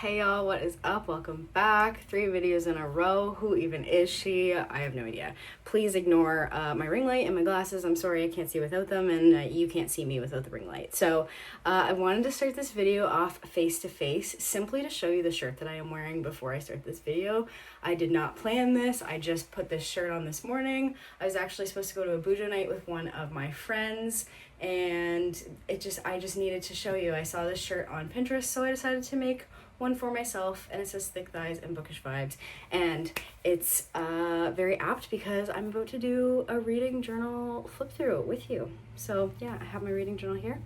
Hey y'all, what is up? Welcome back. 3 videos in a row. Who even is she? I have no idea. Please ignore my ring light and my glasses. I'm sorry I can't see without them, and you can't see me without the ring light. So I wanted to start this video off face to face simply to show you the shirt that I am wearing before I start this video. I did not plan this. I just put this shirt on this morning. I was actually supposed to go to a Bujo night with one of my friends, and I just needed to show you. I saw this shirt on Pinterest, so I decided to make one for myself, and it says thick thighs and bookish vibes, and it's very apt because I'm about to do a reading journal flip through with you. So yeah, I have my reading journal here.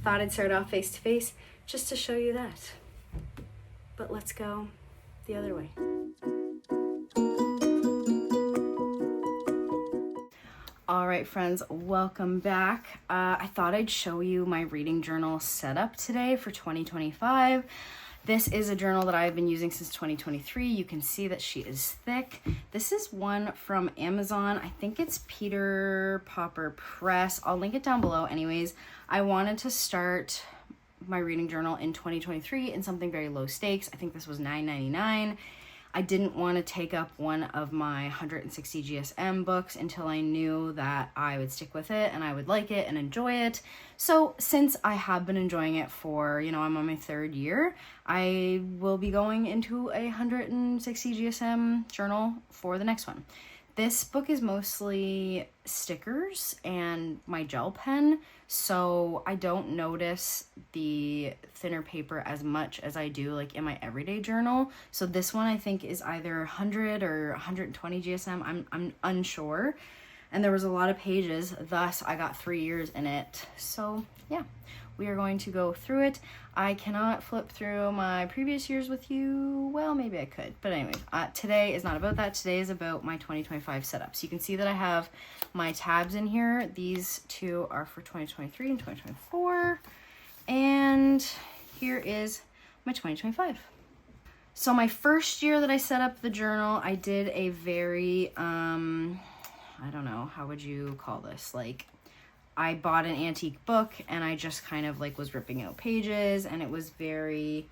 Thought I'd start off face to face just to show you that, but let's go the other way. All right, friends, welcome back. I thought I'd show you my reading journal setup today for 2025. This is a journal that I've been using since 2023. You can see that she is thick. This is one from Amazon. I think it's Peter Popper Press. I'll link it down below. Anyways, I wanted to start my reading journal in 2023 in something very low stakes. I think this was $9.99. I didn't want to take up one of my 160 GSM books until I knew that I would stick with it and I would like it and enjoy it. So since I have been enjoying it for, I'm on my 3rd year, I will be going into a 160 GSM journal for the next one. This book is mostly stickers and my gel pen, so I don't notice the thinner paper as much as I do like in my everyday journal. So this one I think is either 100 or 120 GSM. I'm unsure. And there was a lot of pages, thus I got 3 years in it. So yeah, we are going to go through it. I cannot flip through my previous years with you. Well, maybe I could, but anyway, today is not about that. Today is about my 2025 setup. So you can see that I have my tabs in here. These two are for 2023 and 2024. And here is my 2025. So my first year that I set up the journal, I did a very, I don't know, how would you call this? Like, I bought an antique book and I just kind of like was ripping out pages, and it was very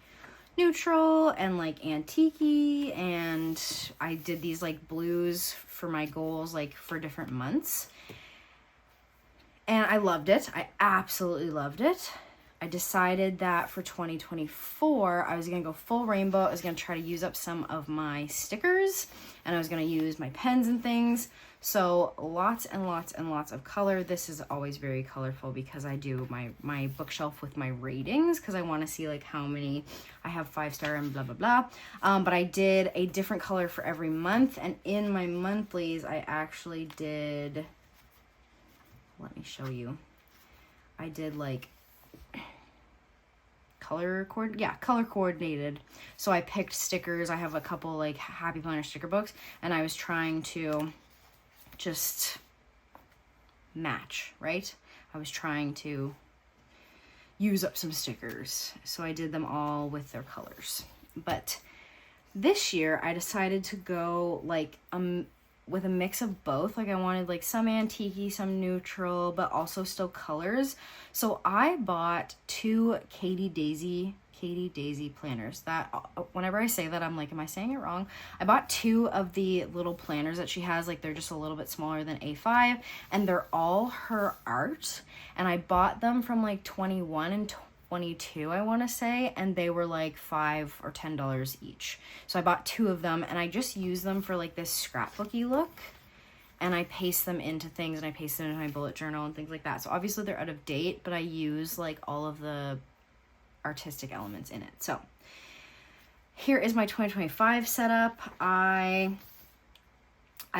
neutral and like antique-y, and I did these like blues for my goals like for different months. And I loved it. I absolutely loved it. I decided that for 2024, I was going to go full rainbow. I was going to try to use up some of my stickers, and I was going to use my pens and things. So lots and lots and lots of color. This is always very colorful because I do my bookshelf with my ratings because I want to see like how many I have 5-star and blah, blah, blah. But I did a different color for every month. And in my monthlies, I actually did, let me show you. I did like color coordinated. So I picked stickers. I have a couple like Happy Planner sticker books, and I was trying to just match, right? I was trying to use up some stickers. So I did them all with their colors. But this year I decided to go like with a mix of both. Like I wanted like some antique-y, some neutral, but also still colors. So I bought 2 Katie Daisy planners. That whenever I say that, I'm like, am I saying it wrong? I bought 2 of the little planners that she has. Like they're just a little bit smaller than A5, and they're all her art. And I bought them from like 21 and 22, I want to say, and they were like $5 or $10 each. So I bought 2 of them, and I just use them for like this scrapbooky look, and I paste them into things, and I paste them into my bullet journal and things like that. So obviously they're out of date, but I use like all of the artistic elements in it. So here is my 2025 setup. I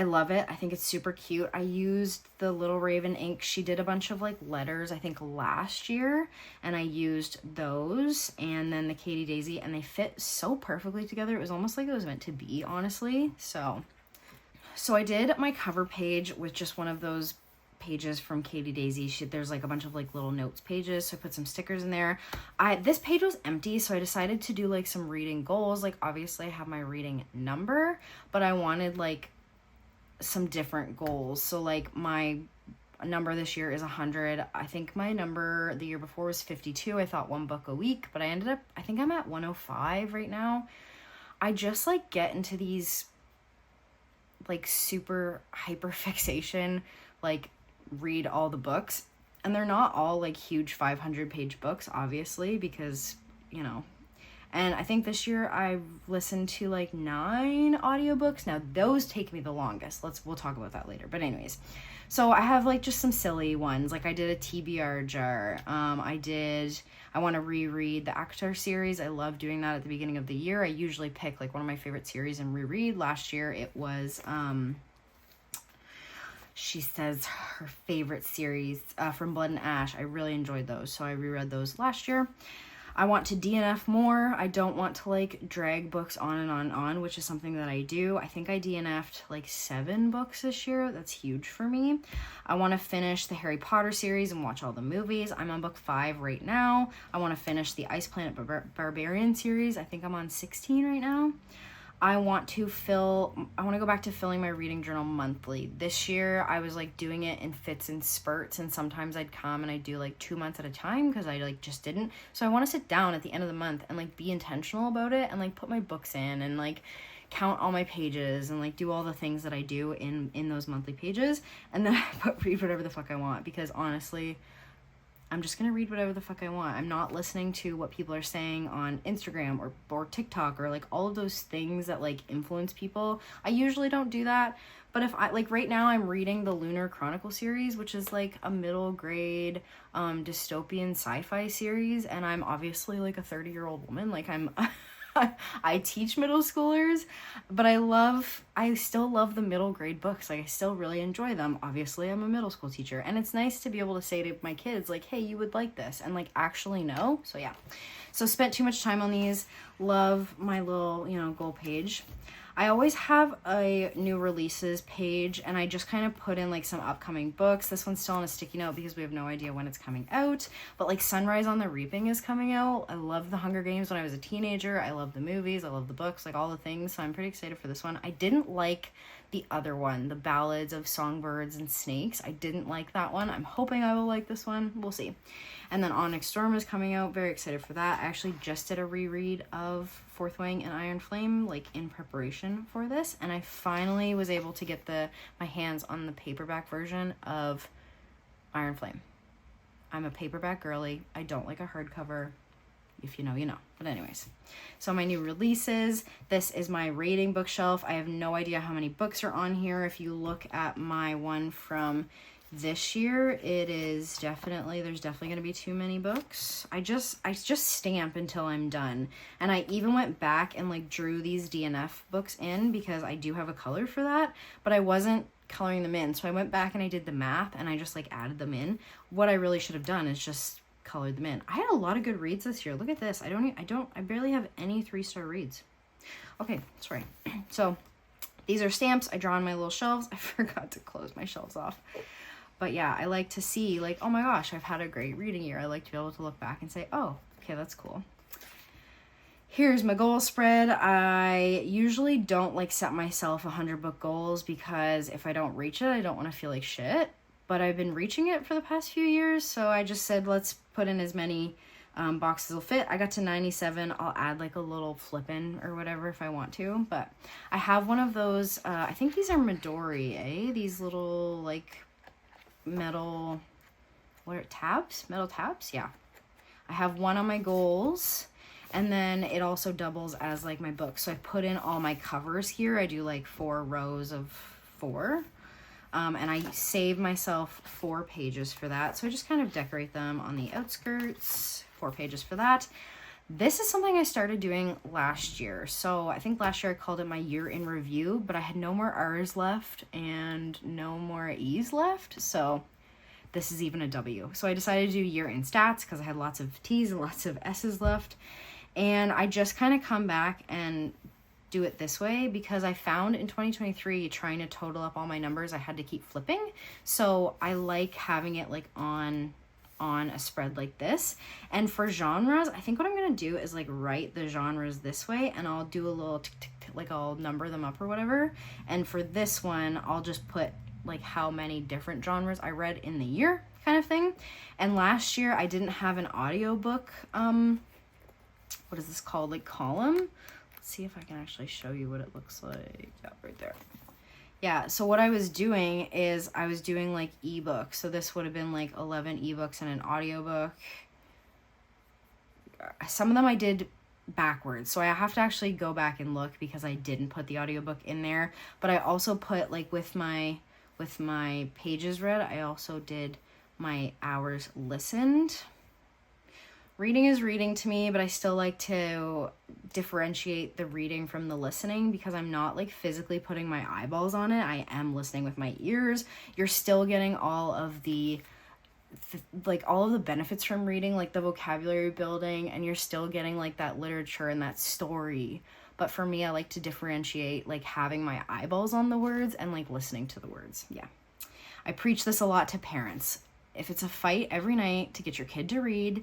love it. I think it's super cute. I used the Little Raven ink. She did a bunch of like letters, I think last year, and I used those, and then the Katie Daisy, and they fit so perfectly together. It was almost like it was meant to be, honestly. So I did my cover page with just one of those pages from Katie Daisy. There's like a bunch of like little notes pages, so I put some stickers in there. This page was empty, so I decided to do like some reading goals. Like obviously I have my reading number, but I wanted like some different goals. So like my number this year is 100. I think my number the year before was 52. I thought one book a week, but I think I'm at 105 right now. I just like get into these like super hyper fixation, like read all the books, and they're not all like huge 500-page books, obviously, because, you know. And I think this year I've listened to like 9 audiobooks. Now those take me the longest. We'll talk about that later. But anyways, so I have like just some silly ones. Like I did a TBR jar. I want to reread the Actor series. I love doing that at the beginning of the year. I usually pick like one of my favorite series and reread. Last year it was she says her favorite series from Blood and Ash. I really enjoyed those, so I reread those last year. I want to DNF more. I don't want to like drag books on and on and on, which is something that I do. I think I DNF'd like 7 books this year. That's huge for me. I want to finish the Harry Potter series and watch all the movies. I'm on book 5 right now. I want to finish the Ice Planet Barbarian series. I think I'm on 16 right now. I want to go back to filling my reading journal monthly. This year, I was like doing it in fits and spurts, and sometimes I'd come and I'd do like 2 months at a time because I like just didn't. So I want to sit down at the end of the month and like be intentional about it and like put my books in and like count all my pages and like do all the things that I do in those monthly pages, and then I read whatever the fuck I want, because honestly, I'm just going to read whatever the fuck I want. I'm not listening to what people are saying on Instagram or TikTok or like all of those things that like influence people. I usually don't do that. But if I like right now I'm reading the Lunar Chronicle series, which is like a middle grade dystopian sci-fi series, and I'm obviously like a 30-year-old woman. Like I teach middle schoolers, but I still love the middle grade books. Like I still really enjoy them. Obviously, I'm a middle school teacher, and it's nice to be able to say to my kids like, hey, you would like this, and like actually know. So yeah. So spent too much time on these. Love my little, goal page. I always have a new releases page, and I just kind of put in like some upcoming books. This one's still on a sticky note because we have no idea when it's coming out, but like Sunrise on the Reaping is coming out. I loved the Hunger Games when I was a teenager. I love the movies. I love the books, like all the things. So I'm pretty excited for this one. I didn't like the other one, the Ballads of Songbirds and Snakes. I didn't like that one. I'm hoping I will like this one. We'll see. And then Onyx Storm is coming out. Very excited for that. I actually just did a reread of Fourth Wing and Iron Flame, like in preparation for this. And I finally was able to get my hands on the paperback version of Iron Flame. I'm a paperback girly. I don't like a hardcover. If you know, you know. But anyways, so my new releases. This is my rating bookshelf. I have no idea how many books are on here. If you look at my one from this year, there's definitely going to be too many books. I just stamp until I'm done. And I even went back and like drew these DNF books in because I do have a color for that, but I wasn't coloring them in. So I went back and I did the math and I just like added them in. What I really should have done is just colored them in. I had a lot of good reads this year. Look at this. I barely have any 3-star reads. Okay, sorry. So these are stamps I draw on my little shelves. I forgot to close my shelves off. But yeah, I like to see like, oh my gosh, I've had a great reading year. I like to be able to look back and say, oh, okay, that's cool. Here's my goal spread. I usually don't like set myself 100 book goals because if I don't reach it, I don't want to feel like shit. But I've been reaching it for the past few years, so I just said let's put in as many boxes will fit. I got to 97. I'll add like a little flip in or whatever if I want to. But I have one of those, I think these are Midori, These little like metal, tabs? Metal tabs? Yeah. I have one on my goals, and then it also doubles as like my book. So I put in all my covers here. I do like 4 rows of 4. And I save myself 4 pages for that. So I just kind of decorate them on the outskirts, 4 pages for that. This is something I started doing last year. So I think last year I called it my year in review, but I had no more R's left and no more E's left. So this is even a W. So I decided to do year in stats because I had lots of T's and lots of S's left. And I just kind of come back and do it this way because I found in 2023 trying to total up all my numbers, I had to keep flipping. So I like having it like on a spread like this. And for genres, I think what I'm going to do is like write the genres this way, and I'll do a little tick, tick, tick, like I'll number them up or whatever. And for this one, I'll just put like how many different genres I read in the year kind of thing. And last year I didn't have an audiobook, what is this called, like column. Let's see if I can actually show you what it looks like. Yeah, right there. Yeah, so what I was doing is I was doing like ebooks. So this would have been like 11 ebooks and an audiobook. Some of them I did backwards, so I have to actually go back and look because I didn't put the audiobook in there. But I also put, like, with my pages read, I also did my hours listened. Reading is reading to me, but I still like to differentiate the reading from the listening because I'm not like physically putting my eyeballs on it. I am listening with my ears. You're still getting all of the all of the benefits from reading, like the vocabulary building, and you're still getting like that literature and that story. But for me, I like to differentiate like having my eyeballs on the words and like listening to the words. Yeah. I preach this a lot to parents. If it's a fight every night to get your kid to read,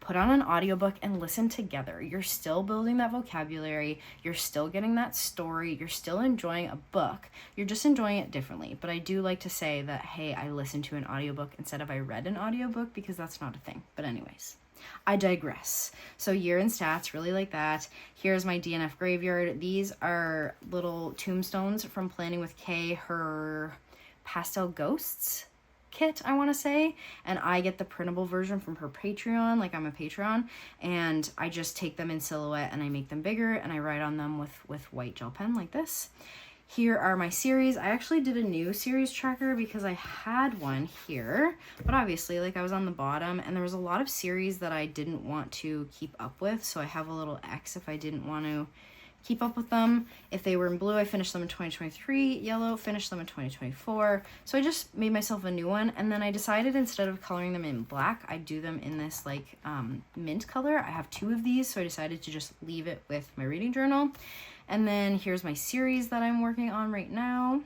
put on an audiobook and listen together. You're still building that vocabulary. You're still getting that story. You're still enjoying a book. You're just enjoying it differently. But I do like to say that, hey, I listened to an audiobook instead of I read an audiobook, because that's not a thing. But anyways, I digress. So year in stats, really like that. Here's my DNF graveyard. These are little tombstones from Planning with Kay, her pastel ghosts kit, I want to say, and I get the printable version from her Patreon, like I'm a Patreon, and I just take them in silhouette and I make them bigger and I write on them with white gel pen like this. Here are my series. I actually did a new series tracker because I had one here, but obviously like I was on the bottom and there was a lot of series that I didn't want to keep up with, so I have a little X if I didn't want to keep up with them. If they were in blue, I finished them in 2023. Yellow, finished them in 2024. So I just made myself a new one, and then I decided instead of coloring them in black, I'd do them in this like mint color. I have 2 of these, so I decided to just leave it with my reading journal. And then here's my series that I'm working on right now.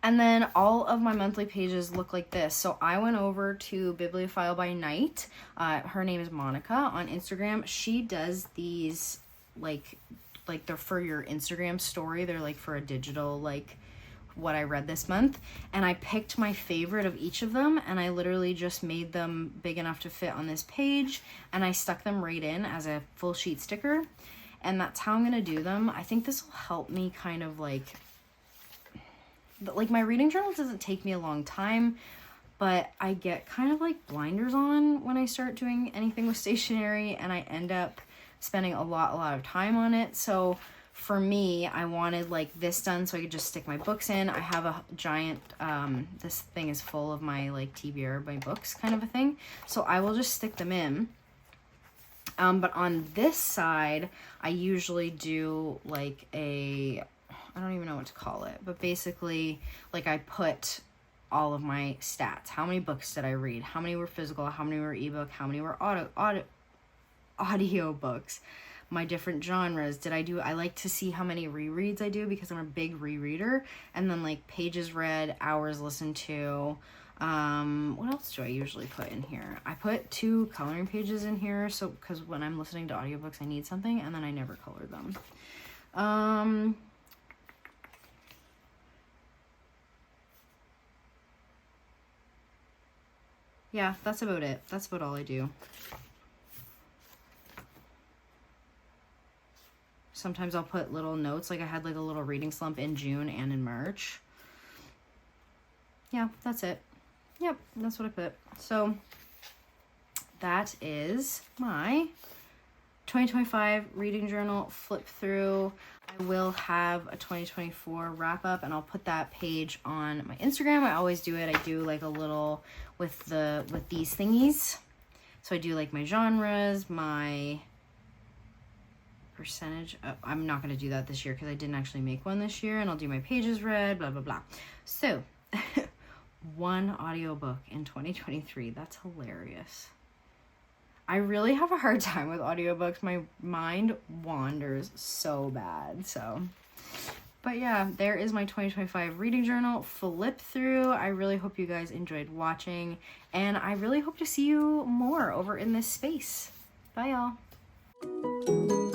And then all of my monthly pages look like this. So I went over to Bibliophile by Night. Her name is Monica on Instagram. She does these like they're for your Instagram story. They're like for a digital, like what I read this month. And I picked my favorite of each of them, and I literally just made them big enough to fit on this page, and I stuck them right in as a full sheet sticker. And that's how I'm gonna do them. I think this will help me kind of like my reading journal doesn't take me a long time, but I get kind of like blinders on when I start doing anything with stationery, and I end up spending a lot of time on it. So for me, I wanted like this done so I could just stick my books in. I have a giant, this thing is full of my like TBR, my books kind of a thing. So I will just stick them in. But on this side, I usually do like I don't even know what to call it, but basically like I put all of my stats. How many books did I read? How many were physical? How many were ebook? How many were audio books? My different genres. I like to see how many rereads I do because I'm a big rereader. And then like pages read, hours listened to. What else do I usually put in here? I put 2 coloring pages in here, so because when I'm listening to audiobooks I need something, and then I never color them. Yeah, that's about it. That's about all I do. Sometimes I'll put little notes, like I had like a little reading slump in June and in March. Yeah, that's it. Yep, that's what I put. So that is my 2025 reading journal flip through. I will have a 2024 wrap up, and I'll put that page on my Instagram. I always do it. I do like a little with these thingies. So I do like my genres, my percentage. I'm not going to do that this year because I didn't actually make one this year, and I'll do my pages read, blah, blah, blah. So 1 audiobook in 2023. That's hilarious. I really have a hard time with audiobooks. My mind wanders so bad. So, but yeah, there is my 2025 reading journal flip through. I really hope you guys enjoyed watching, and I really hope to see you more over in this space. Bye, y'all.